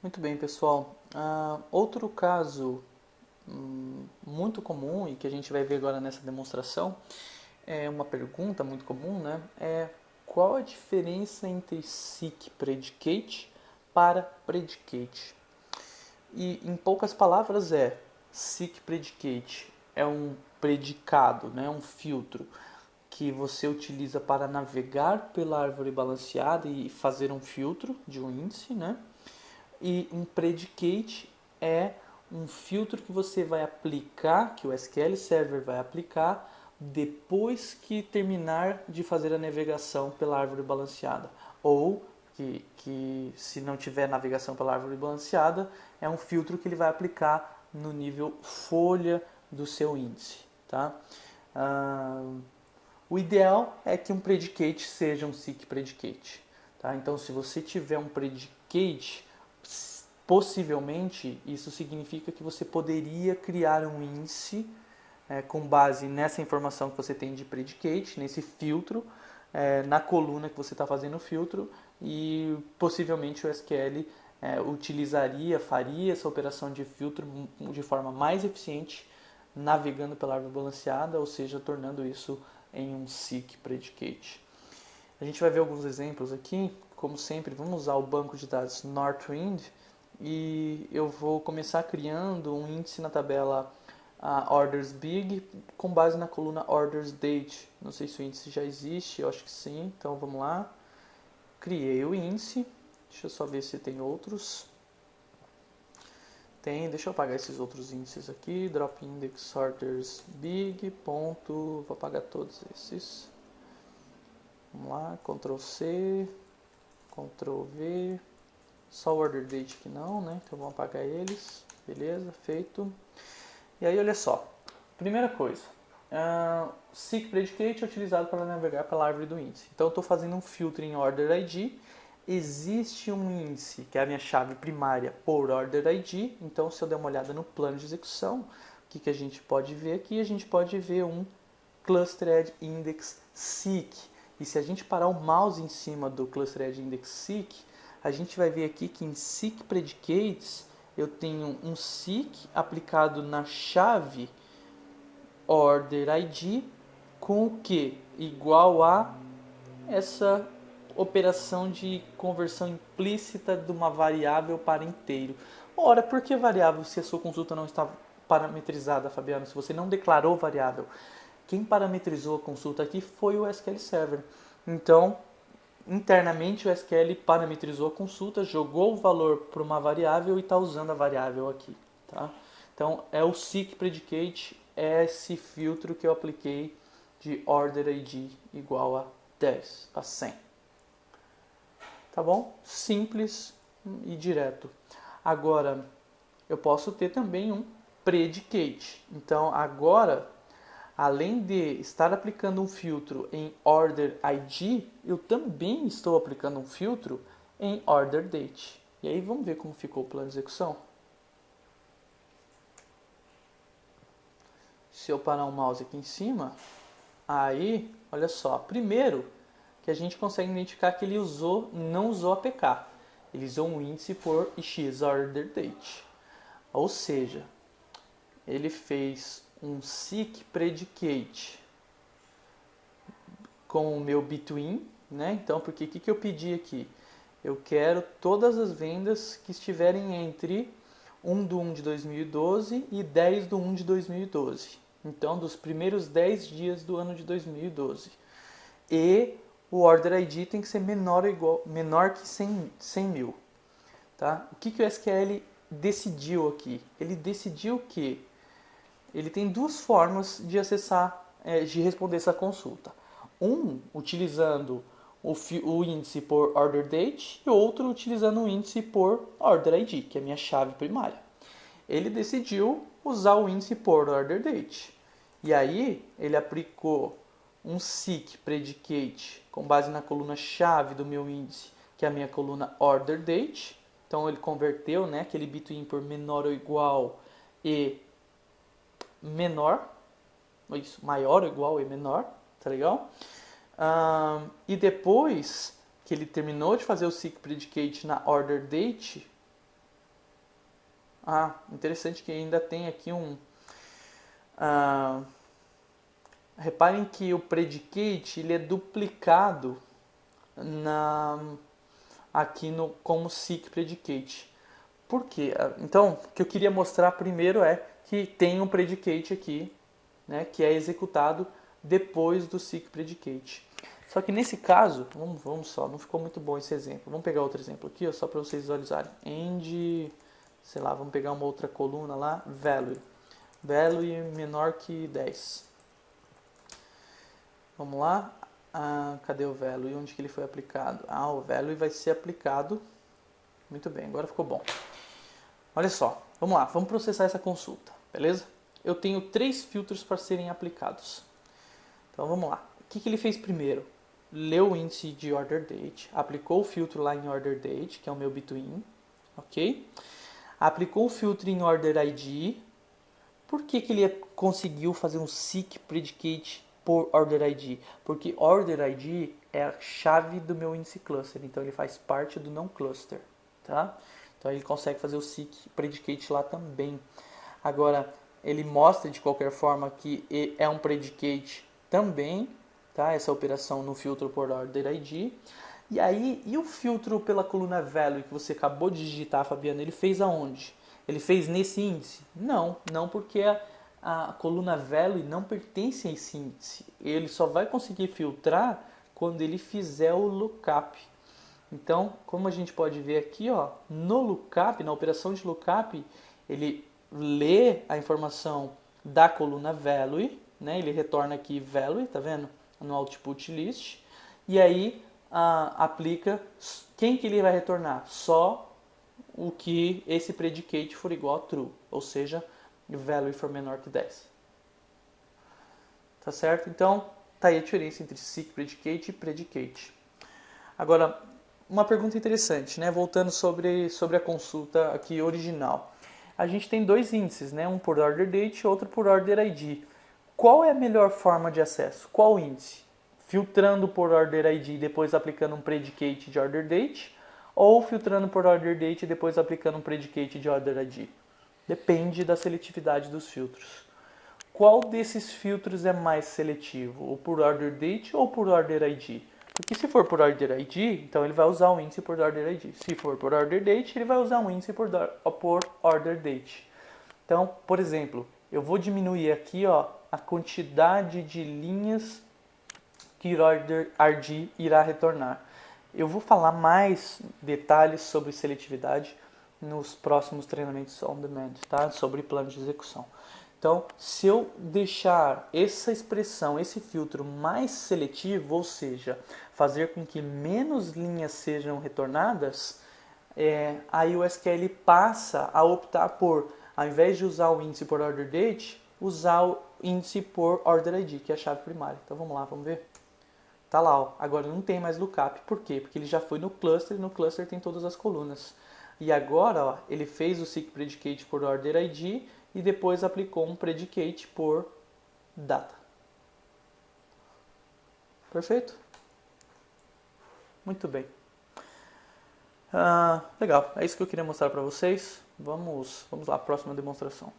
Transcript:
Muito bem, pessoal. Outro caso muito comum e que a gente vai ver agora nessa demonstração é uma pergunta muito comum, né? É qual a diferença entre seek predicate para predicate? E em poucas palavras seek predicate é um predicado, né? Um filtro que você utiliza para navegar pela árvore balanceada e fazer um filtro de um índice, né? E um predicate é um filtro que você vai aplicar, que o SQL Server vai aplicar depois que terminar de fazer a navegação pela árvore balanceada. Ou que se não tiver navegação pela árvore balanceada, é um filtro que ele vai aplicar no nível folha do seu índice. Tá? O ideal é que um predicate seja um seek predicate. Tá? Então, se você tiver um predicate, possivelmente isso significa que você poderia criar um índice com base nessa informação que você tem de predicate, nesse filtro, na coluna que você está fazendo o filtro, e possivelmente o SQL faria essa operação de filtro de forma mais eficiente, navegando pela árvore balanceada, ou seja, tornando isso em um seek predicate. A gente vai ver alguns exemplos aqui. Como sempre, vamos usar o banco de dados Northwind e eu vou começar criando um índice na tabela Orders Big com base na coluna Orders Date. Não sei se o índice já existe, eu acho que sim, então vamos lá. Criei o índice, deixa eu só ver se tem outros. Tem, deixa eu apagar esses outros índices aqui. Drop Index Orders Big. Ponto, vou apagar todos esses. Vamos lá, Ctrl C, Ctrl V, só o order date que não, né? Então vamos apagar eles, beleza, feito. E aí olha só, primeira coisa, seek predicate é utilizado para navegar pela árvore do índice. Então eu estou fazendo um filtro em order ID, existe um índice que é a minha chave primária por order ID, então se eu der uma olhada no plano de execução, o que a gente pode ver aqui? A gente pode ver um Clustered Index Seek. E se a gente parar o mouse em cima do Clustered Index Seek, a gente vai ver aqui que em Seek Predicates eu tenho um seek aplicado na chave Order ID com o que? Igual a essa operação de conversão implícita de uma variável para inteiro. Ora, por que variável se a sua consulta não está parametrizada, Fabiano? Se você não declarou variável? Quem parametrizou a consulta aqui foi o SQL Server. Então, internamente o SQL parametrizou a consulta, jogou o valor para uma variável e está usando a variável aqui. Tá? Então, é o seek predicate, é esse filtro que eu apliquei de order ID igual a 10, a 100. Tá bom? Simples e direto. Agora, eu posso ter também um predicate. Então, agora, além de estar aplicando um filtro em order ID, eu também estou aplicando um filtro em order date. E aí vamos ver como ficou o plano de execução. Se eu parar o mouse aqui em cima, aí, olha só, primeiro que a gente consegue identificar que ele não usou APK. Ele usou um índice por x order date. Ou seja, ele fez um seek predicate com o meu between, né? Então, porque o que eu pedi aqui? Eu quero todas as vendas que estiverem entre 1/1 de 2012 e 10/1 de 2012. Então, dos primeiros 10 dias do ano de 2012. E o order ID tem que ser menor que 100 mil. Tá? O que o SQL decidiu aqui? Ele decidiu que ele tem duas formas de acessar, de responder essa consulta. Um, utilizando o índice por order date e outro utilizando o índice por order ID, que é a minha chave primária. Ele decidiu usar o índice por order date. E aí ele aplicou um seek predicate com base na coluna chave do meu índice, que é a minha coluna order date. Então ele converteu, né, aquele between por menor ou igual e menor, isso, maior ou igual e menor, tá legal? E depois que ele terminou de fazer o seek predicate na order date, Interessante que ainda tem aqui reparem que o predicate ele é duplicado aqui como seek predicate. Por quê? Então, o que eu queria mostrar primeiro é que tem um predicate aqui, né, que é executado depois do seek predicate. Só que nesse caso, vamos só, não ficou muito bom esse exemplo. Vamos pegar outro exemplo aqui, ó, só para vocês visualizarem. End, sei lá, vamos pegar uma outra coluna lá, value. Value menor que 10. Vamos lá. Cadê o value? Onde que ele foi aplicado? O value vai ser aplicado. Muito bem, agora ficou bom. Olha só, vamos lá, vamos processar essa consulta, beleza? Eu tenho 3 filtros para serem aplicados. Então vamos lá. O que ele fez primeiro? Leu o índice de order date, aplicou o filtro lá em order date, que é o meu between, ok? Aplicou o filtro em order ID. Por que ele conseguiu fazer um seek predicate por order ID? Porque order ID é a chave do meu índice cluster, então ele faz parte do não cluster, tá? Então ele consegue fazer o seek predicate lá também. Agora, ele mostra de qualquer forma que é um predicate também, tá? Essa operação no filtro por order ID. E aí, e o filtro pela coluna value que você acabou de digitar, Fabiano, ele fez aonde? Ele fez nesse índice? Não porque a coluna value não pertence a esse índice. Ele só vai conseguir filtrar quando ele fizer o lookup. Então, como a gente pode ver aqui, ó, no lookup, na operação de lookup, ele lê a informação da coluna value, né? Ele retorna aqui value, tá vendo? No output list. E aí aplica quem que ele vai retornar? Só o que esse predicate for igual a true, ou seja, value for menor que 10. Tá certo? Então, tá aí a diferença entre seek predicate e predicate. Agora, uma pergunta interessante, né? Voltando sobre a consulta aqui original. A gente tem 2 índices, né? Um por order date e outro por order ID. Qual é a melhor forma de acesso? Qual índice? Filtrando por order ID e depois aplicando um predicate de order date, ou filtrando por order date e depois aplicando um predicate de order ID? Depende da seletividade dos filtros. Qual desses filtros é mais seletivo? O por order date ou por order ID? Porque se for por order ID, então ele vai usar um índice por order ID. Se for por order date, ele vai usar um índice por order date. Então, por exemplo, eu vou diminuir aqui, ó, a quantidade de linhas que order ID irá retornar. Eu vou falar mais detalhes sobre seletividade nos próximos treinamentos on demand, tá? Sobre plano de execução. Então, se eu deixar essa expressão, esse filtro mais seletivo, ou seja, fazer com que menos linhas sejam retornadas, aí o SQL passa a optar por, ao invés de usar o índice por order date, usar o índice por order ID, que é a chave primária. Então vamos lá, vamos ver. Tá lá, ó. Agora não tem mais lookup. Por quê? Porque ele já foi no cluster e no cluster tem todas as colunas. E agora, ó, ele fez o seek predicate por order ID e depois aplicou um predicate por data. Perfeito? Muito bem. Legal, é isso que eu queria mostrar para vocês. Vamos lá, próxima demonstração.